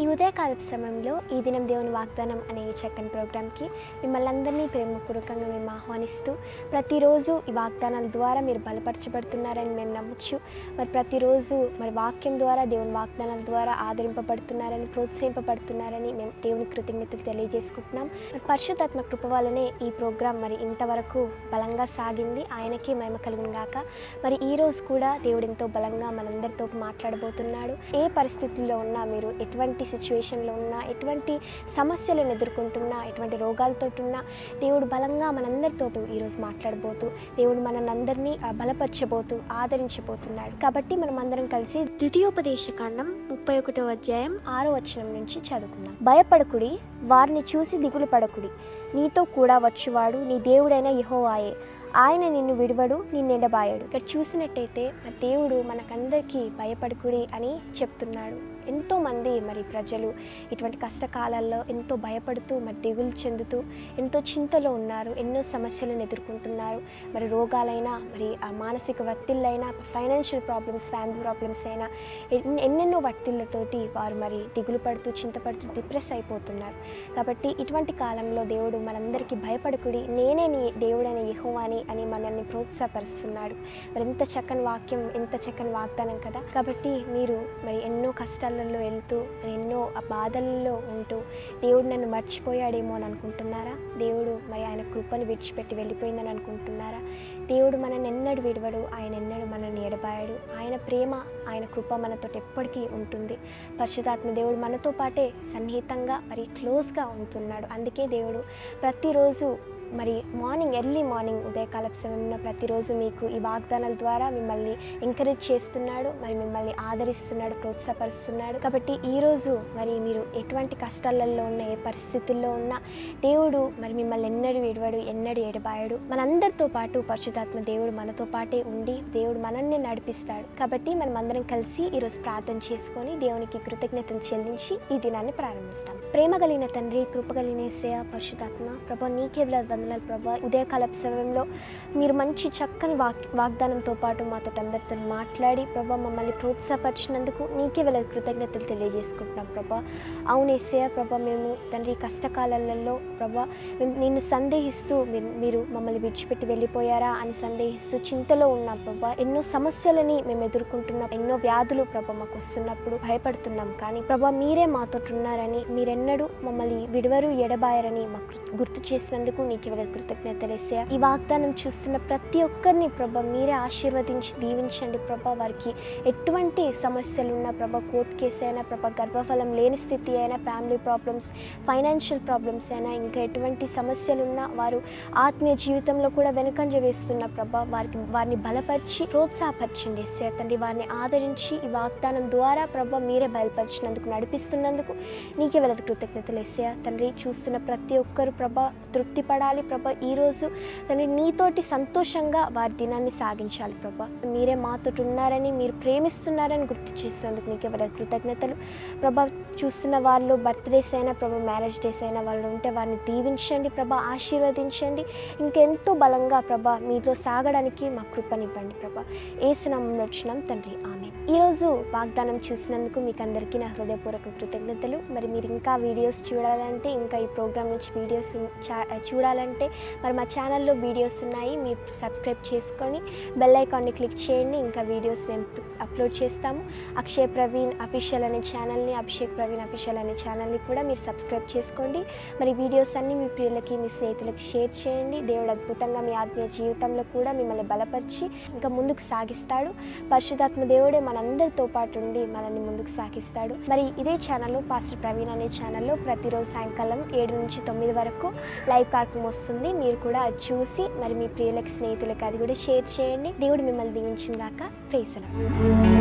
ఈ ఉదయకాలపు సమయంలో ఈ దినం దేవుని వాగ్దానం అనే ఈ చక్కని ప్రోగ్రామ్కి మిమ్మల్ని అందరినీ ప్రేమపూర్వకంగా మేము ఆహ్వానిస్తూ ప్రతిరోజు ఈ వాగ్దానాల ద్వారా మీరు బలపరచబడుతున్నారని మేము నమ్మొచ్చు. మరి ప్రతిరోజు మరి వాక్యం ద్వారా దేవుని వాగ్దానాల ద్వారా ఆదరింపబడుతున్నారని ప్రోత్సహింపబడుతున్నారని మేము దేవుని కృతజ్ఞతలు తెలియజేసుకుంటున్నాం. మరి పరిశుద్ధాత్మ కృప వల్లనే ఈ ప్రోగ్రాం మరి ఇంతవరకు బలంగా సాగింది. ఆయనకే మహిమ కలుగును గాక. మరి ఈరోజు కూడా దేవుడు ఎంతో బలంగా మనందరితో మాట్లాడబోతున్నాడు. ఏ పరిస్థితుల్లో ఉన్నా, మీరు ఎటువంటి సిచ్యువేషన్లో ఉన్నా, ఎటువంటి సమస్యలను ఎదుర్కొంటున్నా, ఎటువంటి రోగాలతో ఉన్నా దేవుడు బలంగా మనందరితో ఈరోజు మాట్లాడబోతూ దేవుడు మనందరినీ బలపరచబోతూ ఆదరించబోతున్నాడు. కాబట్టి మనం అందరం కలిసి ద్వితీయోపదేశకాండం 31వ అధ్యాయం 6వ వచనం నుంచి చదువుకుందాం. భయపడకుడి, వారిని చూసి దిగులు పడకుడి. నీతో కూడా వచ్చువాడు నీ దేవుడైన యెహోవాయే. ఆయన నిన్ను విడువడు, నిన్నెడబాయడు. ఇక్కడ చూసినట్టయితే దేవుడు మనకందరికీ భయపడకుడి అని చెప్తున్నాడు. ఎంతోమంది మరి ప్రజలు ఇటువంటి కష్టకాలాల్లో ఎంతో భయపడుతూ మరి దిగులు చెందుతూ ఎంతో చింతలో ఉన్నారు. ఎన్నో సమస్యలను ఎదుర్కొంటున్నారు. మరి రోగాలైనా, మరి మానసిక ఒత్తిళ్ళైనా, ఫైనాన్షియల్ ప్రాబ్లమ్స్, ఫ్యామిలీ ప్రాబ్లమ్స్ అయినా ఎన్నెన్నో ఒత్తిళ్ళతోటి వారు మరి దిగులు పడుతూ, చింతపడుతూ డిప్రెస్ అయిపోతున్నారు. కాబట్టి ఇటువంటి కాలంలో దేవుడు మనందరికీ భయపడకుడి, నేనే నీ దేవుడైన యెహోవాని అని మనల్ని ప్రోత్సాహపరుస్తున్నాడు. మరి ఎంత చక్కని వాక్యం, ఎంత చక్కని వాగ్దానం కదా. కాబట్టి మీరు మరి ఎన్నో కష్టాలలో వెళ్తూ, ఎన్నో బాధల్లో ఉంటూ దేవుడు నన్ను మర్చిపోయాడేమో అని అనుకుంటున్నారా? దేవుడు మరి ఆయన కృపను విడిచిపెట్టి వెళ్ళిపోయిందని అనుకుంటున్నారా? దేవుడు మనల్ని ఎన్నడూ విడవడు, ఆయన ఎన్నడూ మనల్ని ఎడబాయడు. ఆయన ప్రేమ, ఆయన కృప మనతో ఎప్పటికీ ఉంటుంది. పరిశుద్ధాత్మ దేవుడు మనతో పాటే సన్నిహితంగా మరి క్లోజ్గా ఉంటున్నాడు. అందుకే దేవుడు ప్రతిరోజు మరి ఎర్లీ మార్నింగ్ ఉదయకాలపు సమయంలో ప్రతిరోజు మీకు ఈ వాగ్దానాల ద్వారా మిమ్మల్ని ఎంకరేజ్ చేస్తున్నాడు, మరి మిమ్మల్ని ఆదరిస్తున్నాడు, ప్రోత్సాహపరుస్తున్నాడు. కాబట్టి ఈరోజు మరి మీరు ఎటువంటి కష్టాలలో ఉన్న, ఏ పరిస్థితుల్లో ఉన్నా దేవుడు మరి మిమ్మల్ని ఎన్నడూ విడవడు, ఎన్నడూ ఎడబాయడు. మనందరితో పాటు పరిశుద్ధాత్మ దేవుడు మనతో పాటే ఉండి దేవుడు మనల్ని నడిపిస్తాడు. కాబట్టి మనం అందరం కలిసి ఈరోజు ప్రార్థన చేసుకొని దేవునికి కృతజ్ఞతలు చెల్లించి ఈ దినాన్ని ప్రారంభిస్తాం. ప్రేమ కలిగిన తండ్రి, కృప కలిగిన యేసయ్య, పరిశుద్ధాత్మ ప్రభా, నీకే వందనాలు ప్రభా. ఉదయకాలపు సమయంలో మీరు మంచి చక్కని వాగ్దానంతో పాటు మాతో అందరితో మాట్లాడి ప్రభా మమ్మల్ని ప్రోత్సాహపరిచినందుకు నీకే కృతజ్ఞతలు తెలియజేసుకుంటున్నాం ప్రభా. అవును యేసయ్య ప్రభా, మేము తండ్రి కష్టకాలాలలో ప్రభా నిన్ను సందేహిస్తూ మీరు మమ్మల్ని విడిచిపెట్టి వెళ్ళిపోయారా అని సందేహిస్తూ చింతలో ఉన్నాం ప్రభా. ఎన్నో సమస్యలని మేము ఎదుర్కొంటున్నాం, ఎన్నో వ్యాధులు ప్రభా మాకు వస్తున్నప్పుడు భయపడుతున్నాం. కానీ ప్రభా మీరే మాతో ఉన్నారని, మీరెన్నడూ మమ్మల్ని విడవరు, ఎడబాయరని మాకు గుర్తు చేసినందుకు నీకు కృతజ్ఞతలు యేసయ్య. ఈ వాగ్దానం చూస్తున్న ప్రతి ఒక్కరిని ప్రభా మీరే ఆశీర్వదించి దీవించండి ప్రభా. వారికి ఎటువంటి సమస్యలు ఉన్నా ప్రభా, కోర్టు కేసు అయినా ప్రభా, గర్భఫలం లేని స్థితి అయినా, ఫ్యామిలీ ప్రాబ్లమ్స్, ఫైనాన్షియల్ ప్రాబ్లమ్స్ అయినా, ఇంకా ఎటువంటి సమస్యలున్నా వారు ఆత్మీయ జీవితంలో కూడా వెనుకంజ వేస్తున్న ప్రభా వారిని బలపరిచి ప్రోత్సాహపరచండి యేసయ్య తండ్రి. వారిని ఆదరించి ఈ వాగ్దానం ద్వారా ప్రభా మీరే బయలుపరిచినందుకు, నడిపిస్తున్నందుకు నీకే కృతజ్ఞతలు యేసయ్య తండ్రి. చూస్తున్న ప్రతి ఒక్కరు ప్రభా తృప్తి పడాలి ప్రభా. ఈరోజు తండ్రి నీతోటి సంతోషంగా వారి దినాన్ని సాగించాలి ప్రభా. మీరే మాతో ఉన్నారని, మీరు ప్రేమిస్తున్నారని గుర్తు చేసేందుకు నీకే కృతజ్ఞతలు ప్రభా. చూస్తున్న వాళ్ళు బర్త్డేస్ అయినా ప్రభా, మ్యారేజ్ డేస్ అయినా వాళ్ళు ఉంటే వారిని దీవించండి ప్రభా, ఆశీర్వదించండి. ఇంకెంతో బలంగా ప్రభా మీతో సాగడానికి మా కృపనివ్వండి ప్రభా. యేసు నామములో వచ్చినాం తండ్రి, ఆమేన్. ఈరోజు వాగ్దానం చూసినందుకు మీకు అందరికీ నా హృదయపూర్వక కృతజ్ఞతలు. మరి మీరు ఇంకా వీడియోస్ చూడాలంటే, ఇంకా ఈ ప్రోగ్రామ్ నుంచి వీడియోస్ చూడాలంటే మరి మా ఛానల్లో వీడియోస్ ఉన్నాయి. మీరు సబ్స్క్రైబ్ చేసుకొని బెల్ ఐకాన్ని క్లిక్ చేయండి. ఇంకా వీడియోస్ మేము అప్లోడ్ చేస్తాము. అక్షయ్ ప్రవీణ్ అఫీషియల్ అనే ఛానల్ని, అభిషేక్ ప్రవీణ్ అఫీషియల్ అనే ఛానల్ని కూడా మీరు సబ్స్క్రైబ్ చేసుకోండి. మరి వీడియోస్ అన్నీ మీ ప్రియులకి, మీ స్నేహితులకి షేర్ చేయండి. దేవుడు అద్భుతంగా మీ ఆత్మీయ జీవితంలో కూడా మిమ్మల్ని బలపరిచి ఇంకా ముందుకు సాగిస్తాడు. పరిశుద్ధాత్మ దేవుడే మనందరితో పాటు ఉండి మనల్ని ముందుకు సాగిస్తాడు. మరి ఇదే ఛానల్లో, పాస్టర్ ప్రవీణ్ అనే ఛానల్లో ప్రతిరోజు సాయంకాలం 7 నుంచి 9 వరకు లైవ్ కార్యక్రమం వస్తుంది. మీరు కూడా అది చూసి మరి మీ ప్రియులకి, స్నేహితులకి అది కూడా షేర్ చేయండి. దేవుడు మిమ్మల్ని దీవించిన దాకా. Praise the lord.